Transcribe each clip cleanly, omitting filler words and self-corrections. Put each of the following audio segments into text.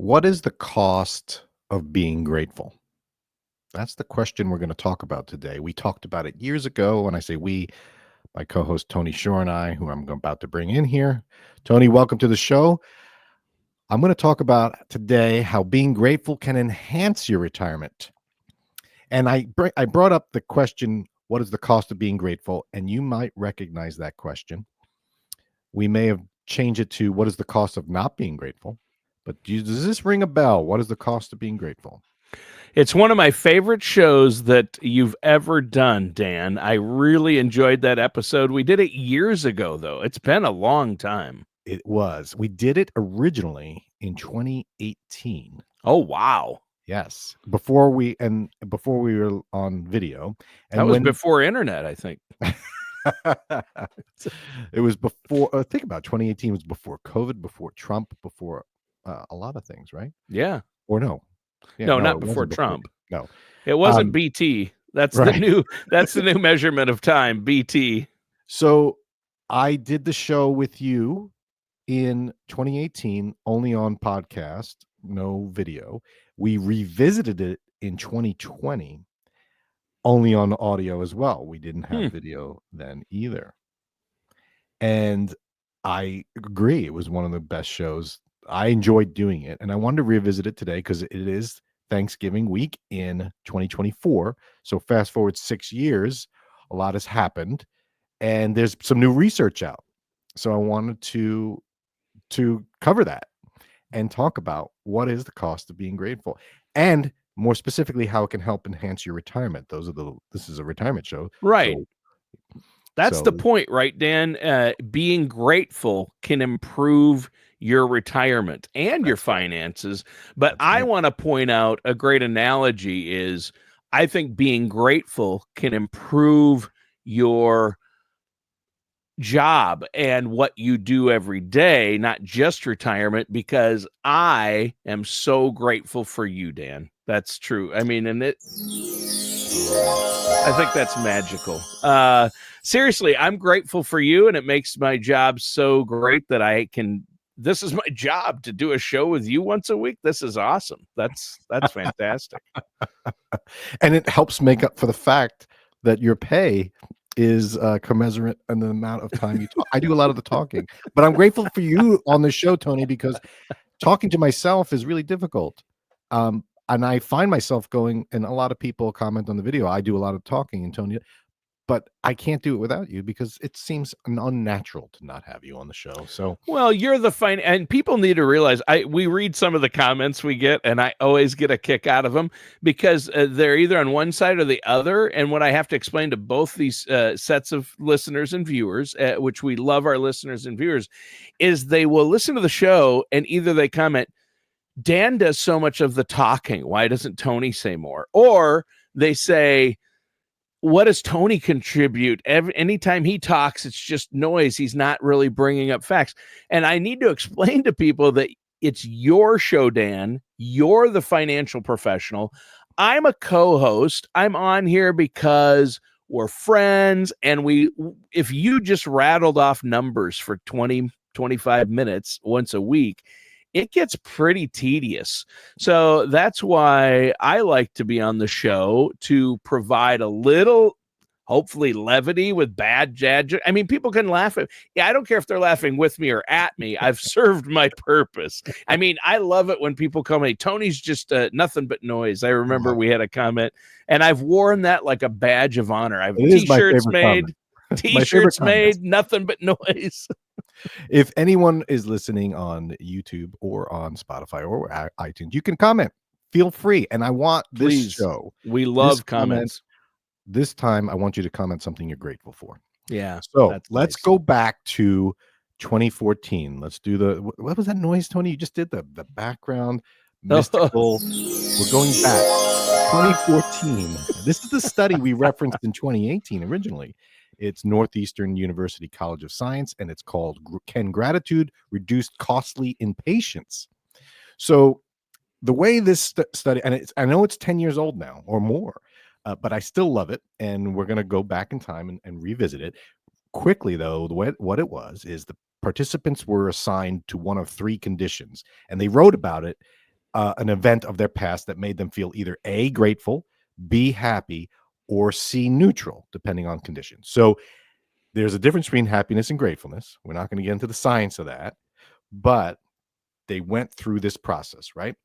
What is the cost of being grateful? That's the question we're going to talk about today. We talked about it years ago. When I say we, my co-host Tony Shore and I, who I'm about to bring in here. Tony, welcome to the show. I'm going to talk about today how being grateful can enhance your retirement. And I brought up the question, what is the cost of being grateful? And you might recognize that question. We may have changed it to what is the cost of not being grateful? But does this ring a bell? What is the cost of being grateful? It's one of my favorite shows that you've ever done, Dan. I really enjoyed that episode. We did it years ago, though. It's been a long time. It was. We did it originally in 2018. Oh, wow. Yes. Before we were on video. And that was before internet, I think. It was before, think about it, 2018 was before COVID, before Trump, before a lot of things, right? Yeah. Or no? Yeah, no, not before Trump. No. It wasn't BT. That's right. That's the new measurement of time, BT. So I did the show with you in 2018, only on podcast, no video. We revisited it in 2020, only on audio as well. We didn't have video then either. And I agree. It was one of the best shows. I enjoyed doing it. And I wanted to revisit it today because it is Thanksgiving week in 2024. So fast forward 6 years, a lot has happened. And there's some new research out. So I wanted to cover that and talk about what is the cost of being grateful, and more specifically, how it can help enhance your retirement. This is a retirement show. Right. That's the point, right, Dan? Being grateful can improve your retirement and your finances. But I want to point out a great analogy is I think being grateful can improve your job and what you do every day, not just retirement, because I am so grateful for you, Dan. That's true. I mean, I think that's magical. Seriously, I'm grateful for you, and it makes my job so great that this is my job to do a show with you once a week. This is awesome. That's fantastic. And it helps make up for the fact that your pay is commensurate in the amount of time you talk. I do a lot of the talking, but I'm grateful for you on the show, Tony, because talking to myself is really difficult. And I find myself going, and a lot of people comment on the video, I do a lot of talking, and Tony, but I can't do it without you because it seems unnatural to not have you on the show. So, well, you're the and people need to realize we read some of the comments we get, and I always get a kick out of them because they're either on one side or the other. And what I have to explain to both these sets of listeners and viewers, which we love our listeners and viewers, is they will listen to the show and either they comment, Dan does so much of the talking, why doesn't Tony say more? Or they say, what does Tony contribute? Anytime he talks, it's just noise. He's not really bringing up facts. And I need to explain to people that it's your show, Dan. You're the financial professional. I'm a co-host. I'm on here because we're friends. And if you just rattled off numbers for 20, 25 minutes once a week, it gets pretty tedious. So that's why I like to be on the show to provide a little, hopefully, levity with bad judge. I mean, people can laugh at. Yeah, I don't care if they're laughing with me or at me. I've served my purpose. I mean, I love it when people come, hey, Tony's just nothing but noise. I remember we had a comment, and I've worn that like a badge of honor. I've T-shirts made. T-shirts made, nothing but noise. If anyone is listening on YouTube or on Spotify or iTunes, you can comment. Feel free. And I want this show. We love comments. This time, I want you to comment something you're grateful for. Yeah. So let's go back to 2014. Let's do what was that noise, Tony? You just did the background mystical. We're going back. 2014. This is the study we referenced in 2018 originally. It's Northeastern University College of Science, and it's called Can Gratitude Reduce Costly Impatience? So the way this study, and I know it's 10 years old now or more, but I still love it, and we're going to go back in time and revisit it. Quickly, though, what it was is the participants were assigned to one of three conditions, and they wrote about it. an event of their past that made them feel either A, grateful, B, happy, or C, neutral, depending on conditions. So there's a difference between happiness and gratefulness. We're not going to get into the science of that, but they went through this process, right?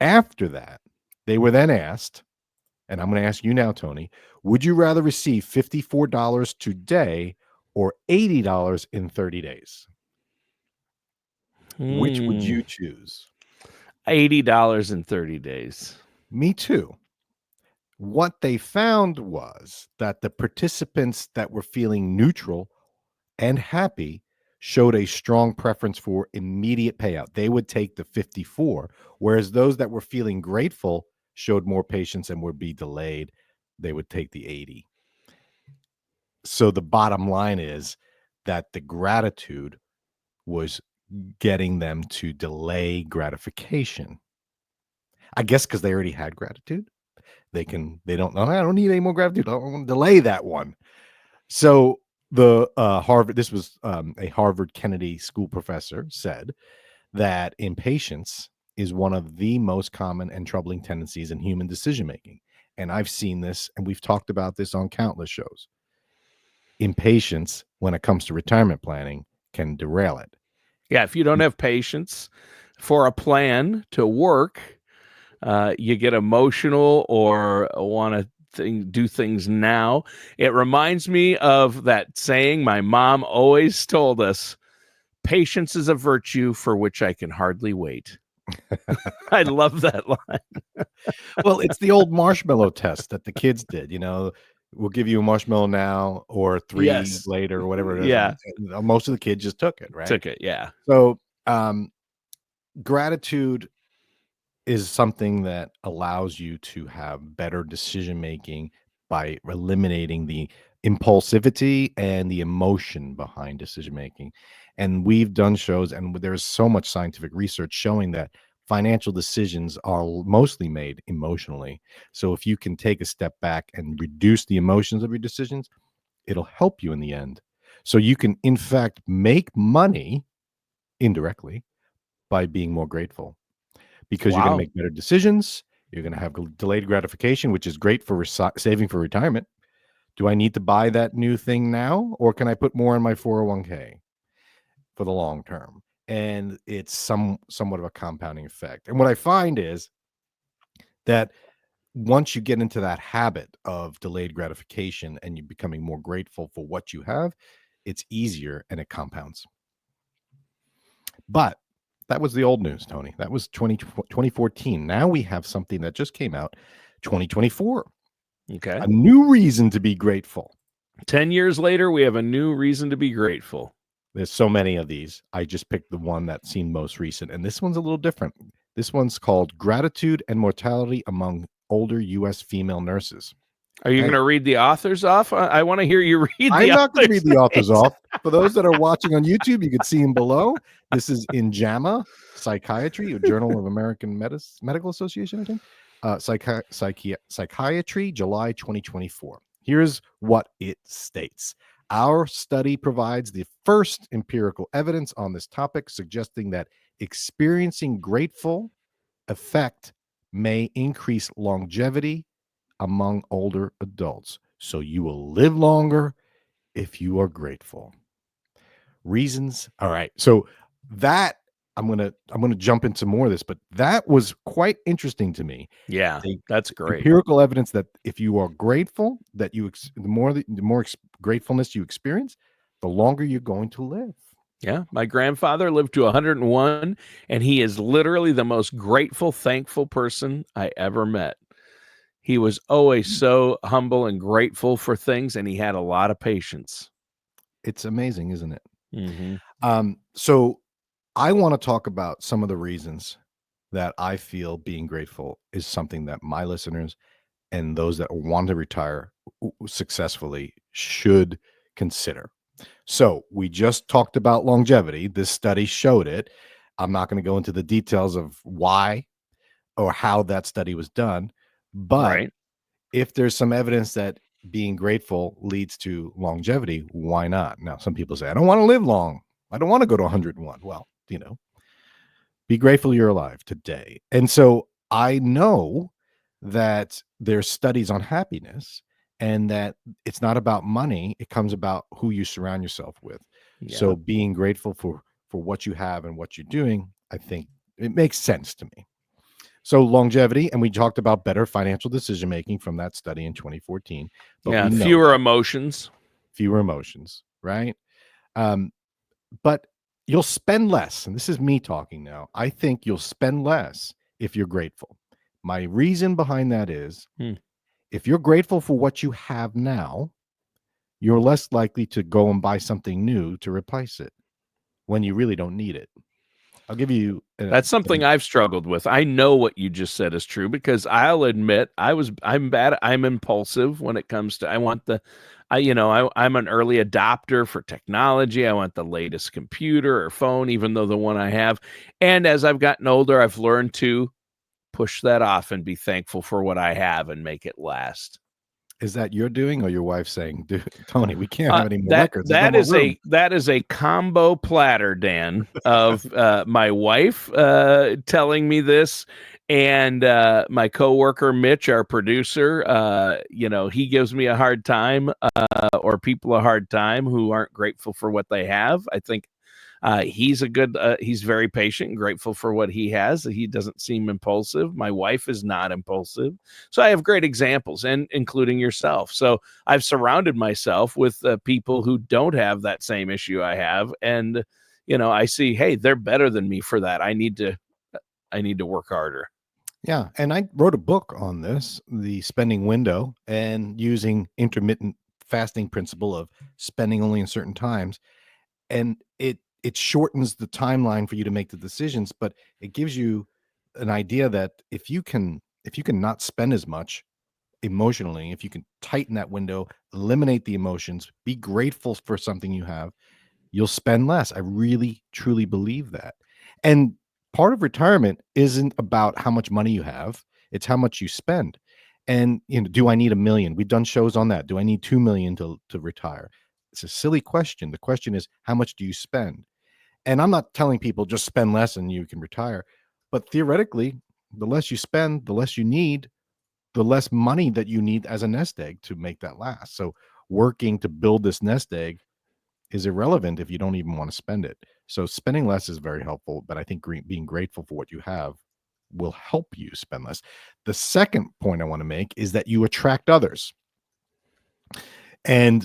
After that, they were then asked, and I'm going to ask you now, Tony, would you rather receive $54 today or $80 in 30 days? Which would you choose? $80 in 30 days. Me too. What they found was that the participants that were feeling neutral and happy showed a strong preference for immediate payout. They would take the 54, whereas those that were feeling grateful showed more patience and would be delayed. They would take the 80. So the bottom line is that the gratitude was getting them to delay gratification. I guess because they already had gratitude. They don't know, I don't need any more gratitude. I want to delay that one. So the Harvard, this was a Harvard Kennedy School professor, said that impatience is one of the most common and troubling tendencies in human decision making. And I've seen this, and we've talked about this on countless shows. Impatience, when it comes to retirement planning, can derail it. Yeah, if you don't have patience for a plan to work, you get emotional or want to do things now. It reminds me of that saying my mom always told us, patience is a virtue for which I can hardly wait. I love that line. Well, it's the old marshmallow test that the kids did. We'll give you a marshmallow now or 3 Yes. later or whatever it is. Yeah. And most of the kids just took it, right? Took it, yeah. So gratitude is something that allows you to have better decision making by eliminating the impulsivity and the emotion behind decision making. And we've done shows, and there's so much scientific research showing that financial decisions are mostly made emotionally. So if you can take a step back and reduce the emotions of your decisions, it'll help you in the end. So you can, in fact, make money indirectly by being more grateful, because you're going to make better decisions. You're going to have delayed gratification, which is great for saving for retirement. Do I need to buy that new thing now, or can I put more in my 401k for the long term? And it's somewhat of a compounding effect. And what I find is that once you get into that habit of delayed gratification and you're becoming more grateful for what you have, it's easier and it compounds. But that was the old news, Tony. That was 2014. Now we have something that just came out, 2024. Okay. A new reason to be grateful. 10 years later, we have a new reason to be grateful. There's so many of these. I just picked the one that seemed most recent, and this one's a little different. This one's called Gratitude and Mortality Among Older U.S. Female Nurses. Are you going to read the authors off? I want to hear you read I'm not going to read the authors off. For those that are watching on YouTube, you can see them below. This is in JAMA, Psychiatry, a Journal of American Medical Association, I think. Psychiatry, July 2024. Here's what it states. Our study provides the first empirical evidence on this topic, suggesting that experiencing grateful effect may increase longevity among older adults. So you will live longer if you are grateful. Reasons. All right. So that I'm gonna jump into more of this, but that was quite interesting to me. Yeah, that's great. Empirical evidence that if you are grateful, that the more gratefulness you experience, the longer you're going to live. Yeah, my grandfather lived to 101, and he is literally the most grateful, thankful person I ever met. He was always so humble and grateful for things, and he had a lot of patience. It's amazing, isn't it? Mm-hmm. So I want to talk about some of the reasons that I feel being grateful is something that my listeners and those that want to retire successfully should consider. So we just talked about longevity. This study showed it. I'm not going to go into the details of why or how that study was done, but if there's some evidence that being grateful leads to longevity, why not? Now, some people say, I don't want to live long. I don't want to go to 101. Well, Be grateful you're alive today. And so I know that there's studies on happiness and that it's not about money. It comes about who you surround yourself with. Yeah. So being grateful for what you have and what you're doing, I think it makes sense to me. So longevity, and we talked about better financial decision making from that study in 2014. But Yeah. we know Fewer that emotions. fewer emotions, right? But you'll spend less, and this is me talking now. I think you'll spend less if you're grateful. My reason behind that is if you're grateful for what you have now, you're less likely to go and buy something new to replace it when you really don't need it. I'll give you That's something I've struggled with. I know what you just said is true because I'll admit I'm bad. I'm impulsive when it comes to, I'm an early adopter for technology. I want the latest computer or phone, even though the one I have. And as I've gotten older, I've learned to push that off and be thankful for what I have and make it last. Is that your doing or your wife saying, "Dude, Tony, we can't have any more records. There's That no more is room." that is a combo platter, Dan, of my wife telling me this, and my coworker Mitch, our producer. He gives me a hard time, or people a hard time who aren't grateful for what they have. I think he's very patient and grateful for what he has. He doesn't seem impulsive. My wife is not impulsive. So I have great examples, and including yourself. So I've surrounded myself with people who don't have that same issue I have. And, I see, hey, they're better than me for that. I need to work harder. Yeah. And I wrote a book on this, the spending window, and using intermittent fasting principle of spending only in certain times. And it shortens the timeline for you to make the decisions, but it gives you an idea that if you can not spend as much emotionally, if you can tighten that window, eliminate the emotions, be grateful for something you have, you'll spend less. I really truly believe that. And part of retirement isn't about how much money you have, it's how much you spend. And do I need $1 million? We've done shows on that. Do I need $2 million to retire? It's a silly question. The question is, how much do you spend? And I'm not telling people just spend less and you can retire, but theoretically, the less you spend, the less you need, the less money that you need as a nest egg to make that last. So working to build this nest egg is irrelevant if you don't even want to spend it. So spending less is very helpful, but I think being grateful for what you have will help you spend less. The second point I want to make is that you attract others. And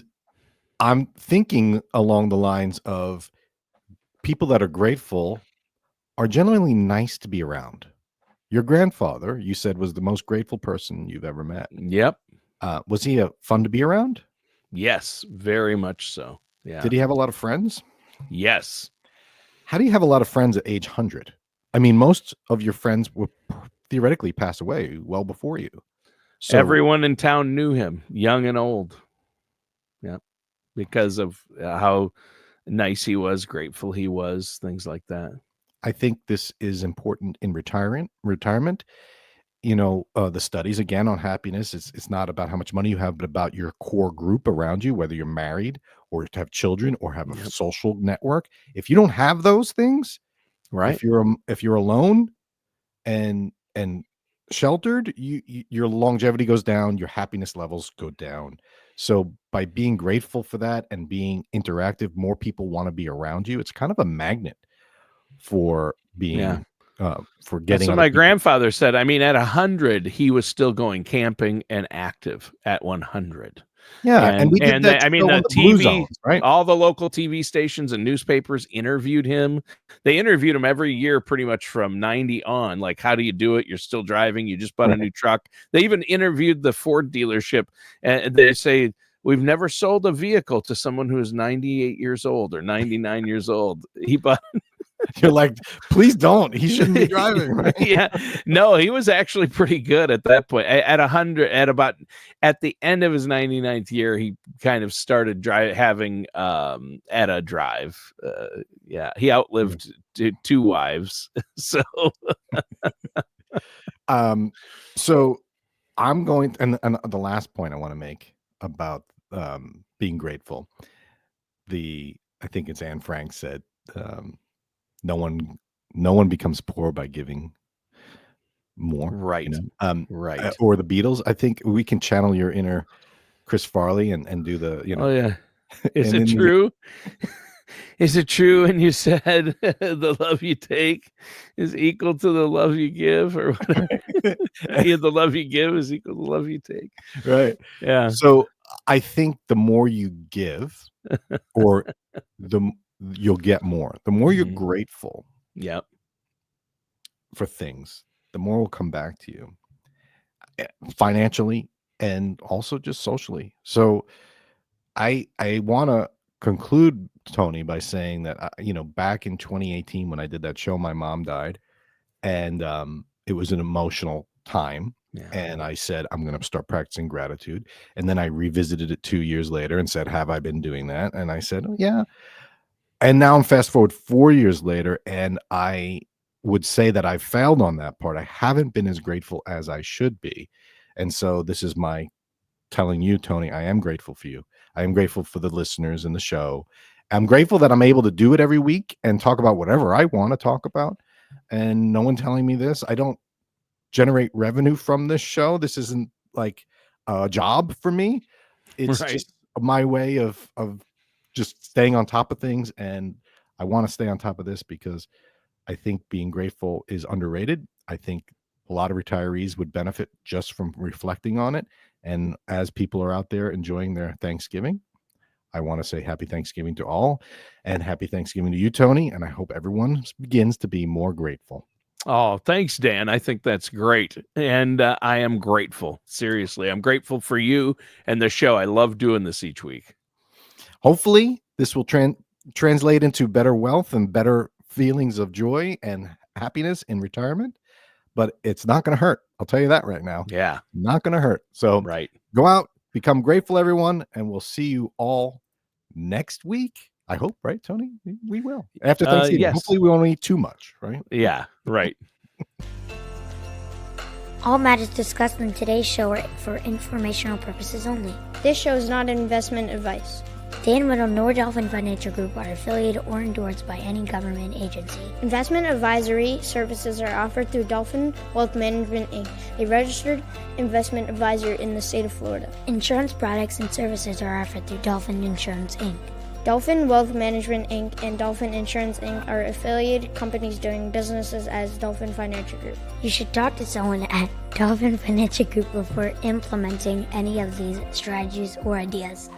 I'm thinking along the lines of people that are grateful are generally nice to be around. Your grandfather, you said, was the most grateful person you've ever met. Yep. Was he fun to be around? Yes, very much so. Yeah. Did he have a lot of friends? Yes. How do you have a lot of friends at age 100? I mean, most of your friends will theoretically pass away well before you. So everyone in town knew him, young and old. Yeah. Because of how nice he was, grateful he was, things like that. I think this is important in retirement. The studies again on happiness, it's not about how much money you have, but about your core group around you, whether you're married or to have children or have a social network. If you don't have those things, right? If you're alone and sheltered, your longevity goes down, your happiness levels go down. So by being grateful for that and being interactive, more people want to be around you. It's kind of a magnet for being for getting. That's what my grandfather said. I mean, at 100, he was still going camping and active at 100. Yeah, and we did that. I mean, the TV, Blue Zones, right? All the local TV stations and newspapers interviewed him. They interviewed him every year, pretty much from 90 on. Like, how do you do it? You're still driving. You just bought a new truck. They even interviewed the Ford dealership, and they say, we've never sold a vehicle to someone who is 98 years old or 99 years old. He bought. You're like, please don't. He shouldn't be driving, right? Yeah, no, he was actually pretty good at that point. At 100, at the end of his 99th year, he kind of started having at a drive. He outlived two wives. So, so I'm going, and the last point I want to make about being grateful. I think it's Anne Frank said, no one no one becomes poor by giving more. Right. Right. Or the Beatles. I think we can channel your inner Chris Farley and do the, Oh yeah. Is and it then true? Is it true? And you said the love you take is equal to the love you give, or whatever. The love you give is equal to the love you take. Right. Yeah. So I think the more you give, or you'll get more. The more you're grateful Yep. for things, the more will come back to you, financially and also just socially. So I want to conclude, Tony, by saying that back in 2018 when I did that show, my mom died, and it was an emotional time. Yeah. And I said, I'm going to start practicing gratitude. And then I revisited it 2 years later and said, have I been doing that? And I said, oh, yeah. And now I'm fast forward 4 years later, and I would say that I failed on that part. I haven't been as grateful as I should be. And so this is my telling you, Tony, I am grateful for you. I am grateful for the listeners in the show. I'm grateful that I'm able to do it every week and talk about whatever I want to talk about. And no one telling me this. I don't generate revenue from this show. This isn't like a job for me. It's just my way of just staying on top of things. And I want to stay on top of this because I think being grateful is underrated. I think a lot of retirees would benefit just from reflecting on it. And as people are out there enjoying their Thanksgiving, I want to say happy Thanksgiving to all, and happy Thanksgiving to you, Tony. And I hope everyone begins to be more grateful. Oh, thanks, Dan. I think that's great. And I am grateful. Seriously, I'm grateful for you and the show. I love doing this each week. Hopefully this will translate into better wealth and better feelings of joy and happiness in retirement, but it's not going to hurt. I'll tell you that right now. Yeah. Not going to hurt. So go out, become grateful, everyone, and we'll see you all next week. I hope, right, Tony? We will. After Thanksgiving. Yes. Hopefully we won't eat too much, right? Yeah, right. All matters discussed in today's show are for informational purposes only. This show is not investment advice. Dan Riddle nor Dolphin Financial Group are affiliated or endorsed by any government agency. Investment advisory services are offered through Dolphin Wealth Management, Inc., a registered investment advisor in the state of Florida. Insurance products and services are offered through Dolphin Insurance, Inc. Dolphin Wealth Management, Inc. and Dolphin Insurance, Inc. are affiliated companies doing businesses as Dolphin Financial Group. You should talk to someone at Dolphin Financial Group before implementing any of these strategies or ideas.